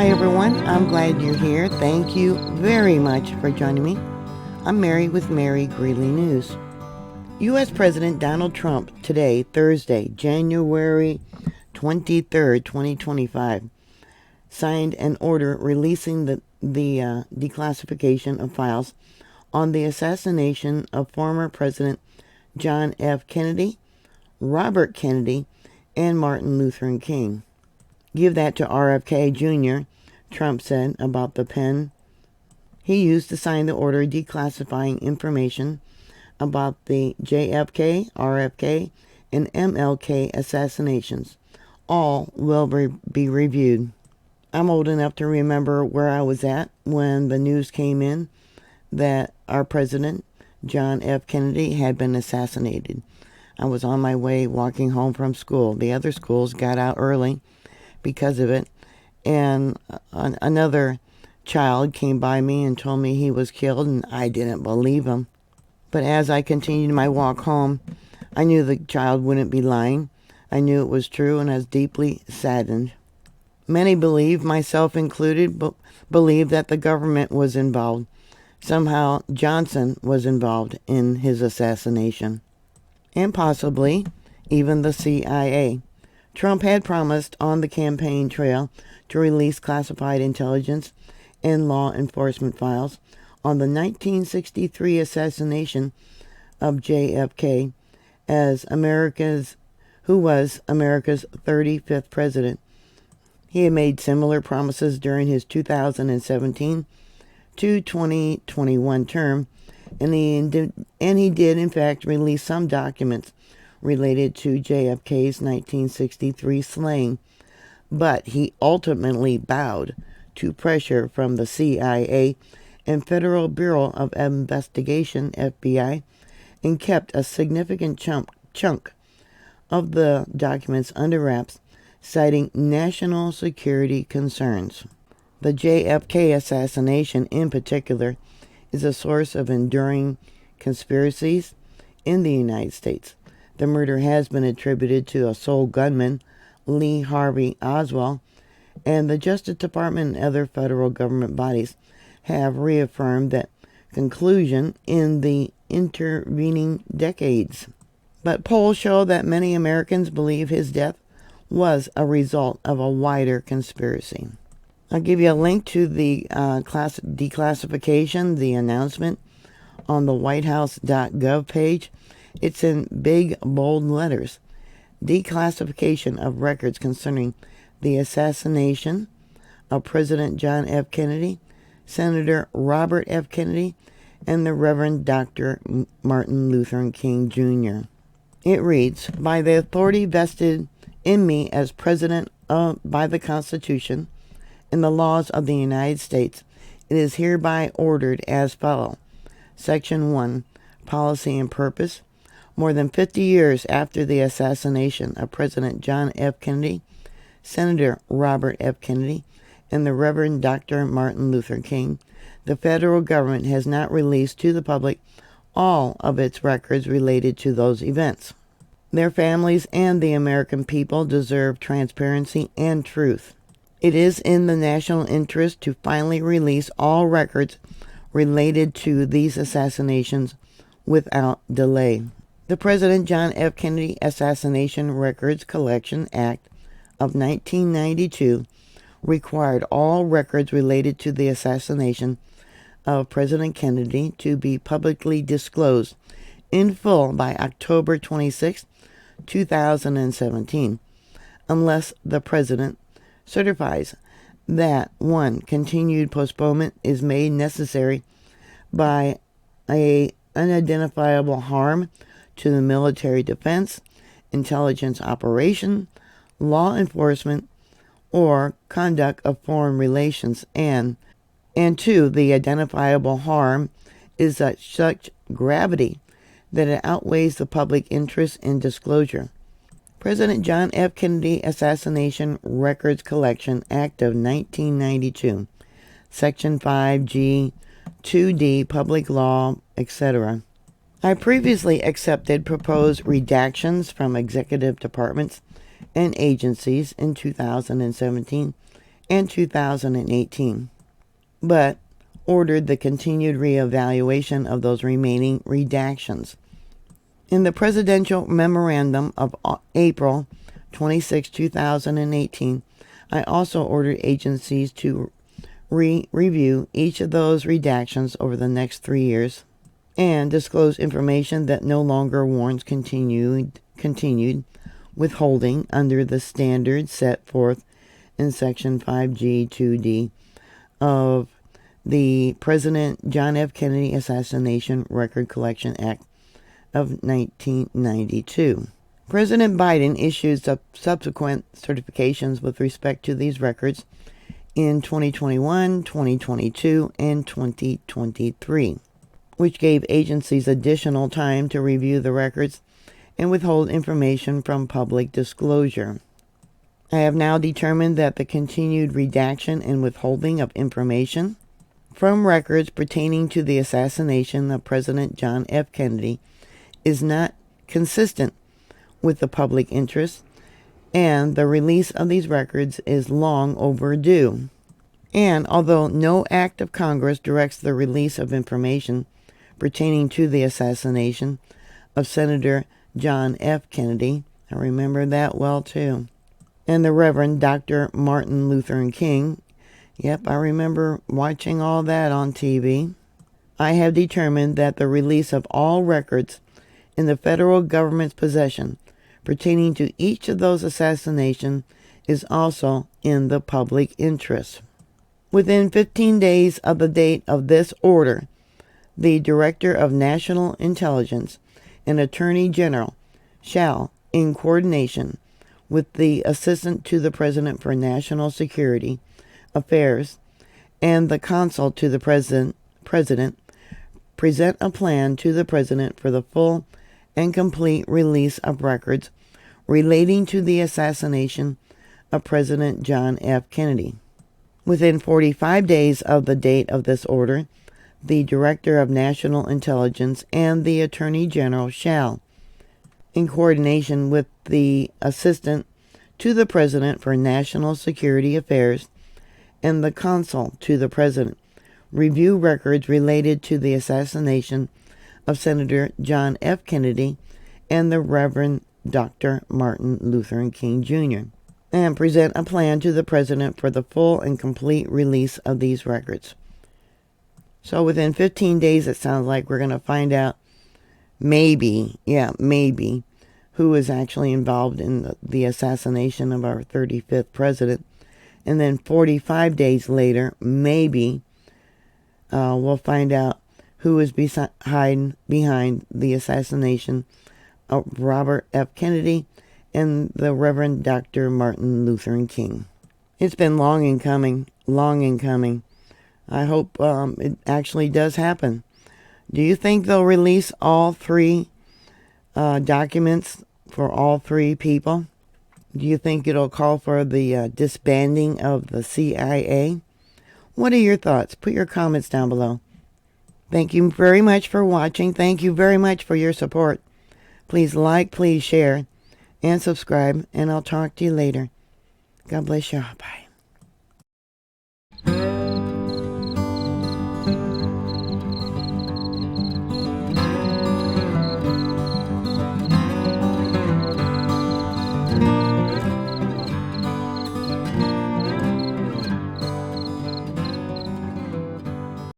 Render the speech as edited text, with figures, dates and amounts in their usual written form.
Hi everyone, I'm glad you're here. Thank you very much for joining me. I'm Mary with MaryGreeley News. U.S. President Donald Trump today, Thursday, January 23rd, 2025, signed an order releasing the declassification of files on the assassination of former President John F. Kennedy, Robert Kennedy, and Martin Luther King. Give that to RFK Jr., Trump said about the pen he used to sign the order declassifying information about the JFK, RFK, and MLK assassinations. All will be reviewed. I'm old enough to remember where I was at when the news came in that our president, John F. Kennedy, had been assassinated. I was on my way walking home from school. The other schools got out early because of it, and another child came by me and told me he was killed, and I didn't believe him. But as I continued my walk home, I knew the child wouldn't be lying. I knew it was true, and I was deeply saddened. Many believe, myself included, believe that the government was involved. Somehow Johnson was involved in his assassination, and possibly even the CIA. Trump had promised on the campaign trail to release classified intelligence and law enforcement files on the 1963 assassination of JFK, who was America's 35th president. He had made similar promises during his 2017 to 2021 term, and he did in fact release some documents related to JFK's 1963 slaying, but he ultimately bowed to pressure from the CIA and Federal Bureau of Investigation, FBI, and kept a significant chunk of the documents under wraps, citing national security concerns. The JFK assassination in particular is a source of enduring conspiracies in the United States. The murder has been attributed to a sole gunman, Lee Harvey Oswald, and the Justice Department and other federal government bodies have reaffirmed that conclusion in the intervening decades. But polls show that many Americans believe his death was a result of a wider conspiracy. I'll give you a link to the declassification, the announcement, on the whitehouse.gov page. It's in big, bold letters. Declassification of records concerning the assassination of President John F. Kennedy, Senator Robert F. Kennedy, and the Reverend Dr. Martin Luther King Jr. It reads, by the authority vested in me as President by the Constitution and the laws of the United States, it is hereby ordered as follows. Section 1, Policy and Purpose. More than 50 years after the assassination of President John F. Kennedy, Senator Robert F. Kennedy, and the Reverend Dr. Martin Luther King, the federal government has not released to the public all of its records related to those events. Their families and the American people deserve transparency and truth. It is in the national interest to finally release all records related to these assassinations without delay. The President John F. Kennedy Assassination Records Collection Act of 1992 required all records related to the assassination of President Kennedy to be publicly disclosed in full by October 26, 2017, unless the President certifies that 1. Continued postponement is made necessary by an unidentifiable harm to the military defense, intelligence operation, law enforcement, or conduct of foreign relations, and 2, the identifiable harm is of such gravity that it outweighs the public interest in disclosure. President John F. Kennedy Assassination Records Collection Act of 1992, Section 5G, 2D, Public Law, etc. I previously accepted proposed redactions from executive departments and agencies in 2017 and 2018, but ordered the continued reevaluation of those remaining redactions. In the presidential memorandum of April 26, 2018, I also ordered agencies to review each of those redactions over the next 3 years and disclose information that no longer warrants continued withholding under the standards set forth in Section 5G 2D of the President John F. Kennedy Assassination Record Collection Act of 1992. President Biden issued subsequent certifications with respect to these records in 2021, 2022, and 2023, which gave agencies additional time to review the records and withhold information from public disclosure. I have now determined that the continued redaction and withholding of information from records pertaining to the assassination of President John F. Kennedy is not consistent with the public interest, and the release of these records is long overdue. And although no act of Congress directs the release of information pertaining to the assassination of Senator John F. Kennedy, I remember that well too, and the Reverend Dr. Martin Luther King, yep, I remember watching all that on TV, I have determined that the release of all records in the federal government's possession pertaining to each of those assassinations is also in the public interest. Within 15 days of the date of this order, the Director of National Intelligence and Attorney General shall, in coordination with the Assistant to the President for National Security Affairs and the Consul to the President, present a plan to the President for the full and complete release of records relating to the assassination of President John F. Kennedy. Within 45 days of the date of this order, the Director of National Intelligence and the Attorney General shall, in coordination with the Assistant to the President for National Security Affairs and the Consul to the President, review records related to the assassination of Senator John F. Kennedy and the Reverend Dr. Martin Luther King Jr., and present a plan to the President for the full and complete release of these records. So within 15 days, it sounds like we're going to find out maybe, who is actually involved in the assassination of our 35th president. And then 45 days later, maybe we'll find out who is behind the assassination of Robert F. Kennedy and the Reverend Dr. Martin Luther King. It's been long in coming. I hope it actually does happen. Do you think they'll release all three documents for all three people? Do you think it'll call for the disbanding of the CIA? What are your thoughts? Put your comments down below. Thank you very much for watching. Thank you very much for your support. Please like, please share, and subscribe, and I'll talk to you later. God bless you. Bye.